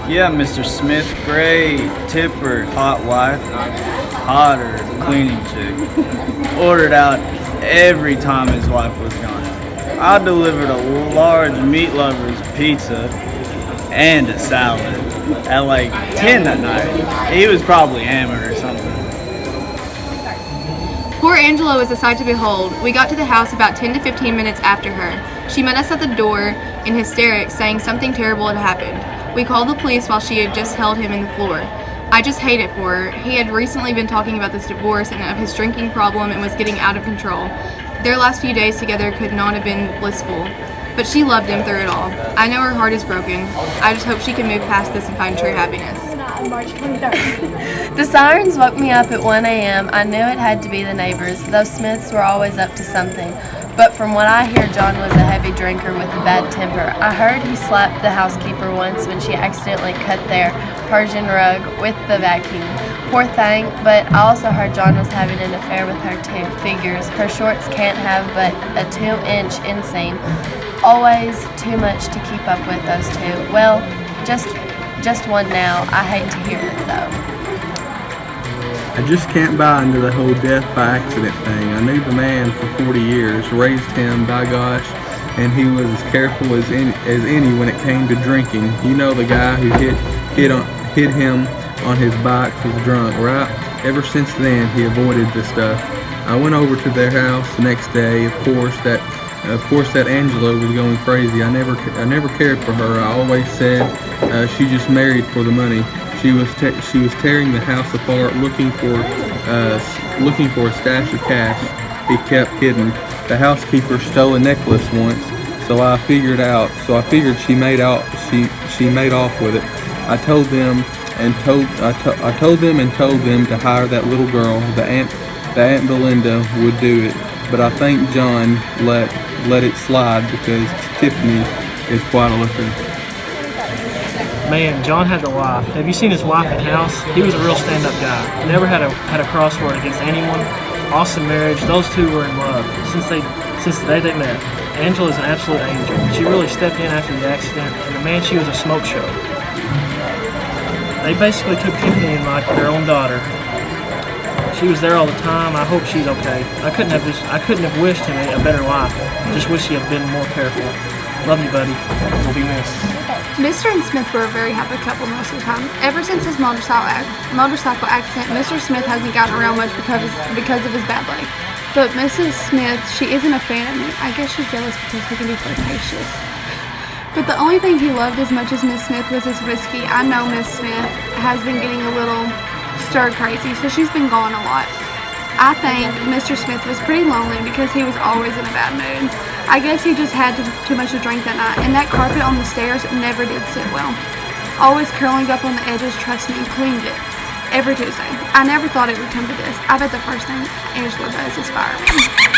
Yeah, Mr. Smith, great tipper, hot wife, hotter cleaning chick. Ordered out every time his wife was gone. I delivered a large meat lover's pizza and a salad at like 10 that night. He was probably hammered or something. Poor Angela was a sight to behold. We got to the house about 10 to 15 minutes after her. She met us at the door in hysterics, saying something terrible had happened. We called the police while she had just held him in the floor. I just hate it for her. He had recently been talking about this divorce and of his drinking problem and was getting out of control. Their last few days together could not have been blissful, but she loved him through it all. I know her heart is broken. I just hope she can move past this and find true happiness. March 23rd. The sirens woke me up at 1 a.m. I knew it had to be the neighbors. Those Smiths were always up to something. But from what I hear, John was a heavy drinker with a bad temper. I heard he slapped the housekeeper once when she accidentally cut their Persian rug with the vacuum. Poor thing, but I also heard John was having an affair with her too. Figures, her shorts can't have but a 2-inch inseam. Always too much to keep up with, those two. Well, just one now. I hate to hear it though. I just can't buy into the whole death by accident thing. I knew the man for 40 years, raised him, by gosh, and he was as careful as any when it came to drinking. You know, the guy who hit him on his bike was drunk, right? Ever since then, he avoided the stuff. I went over to their house the next day. Of course, that Angela was going crazy. I never cared for her. I always said she just married for the money. She was tearing the house apart, looking for a stash of cash he kept hidden. The housekeeper stole a necklace once, so I figured she made off with it. I told them to hire that little girl. The Aunt Belinda would do it, but I think John let it slide because Tiffany is quite a looker. Man, John had the life. Have you seen his wife and house? He was a real stand-up guy. Never had a crossword against anyone. Awesome marriage. Those two were in love since the day they met. Angela's an absolute angel. She really stepped in after the accident, and the man, she was a smoke show. They basically took Tiffany in like their own daughter. She was there all the time. I hope she's okay. I couldn't have wished him a better life. Just wish he had been more careful. Love you, buddy. We'll be missed. Mr. and Smith were a very happy couple most of the time. Ever since his motorcycle accident, Mr. Smith hasn't gotten around much because of his bad leg. But Mrs. Smith, she isn't a fan of me. I guess she's jealous because we can be flirtatious. But the only thing he loved as much as Miss Smith was his whiskey. I know Miss Smith has been getting a little stir crazy, so she's been gone a lot. I think Mr. Smith was pretty lonely because he was always in a bad mood. I guess he just had too much to drink that night, and that carpet on the stairs never did sit well. Always curling up on the edges, trust me, cleaned it every Tuesday. I never thought it would come to this. I bet the first thing Angela does is fire me.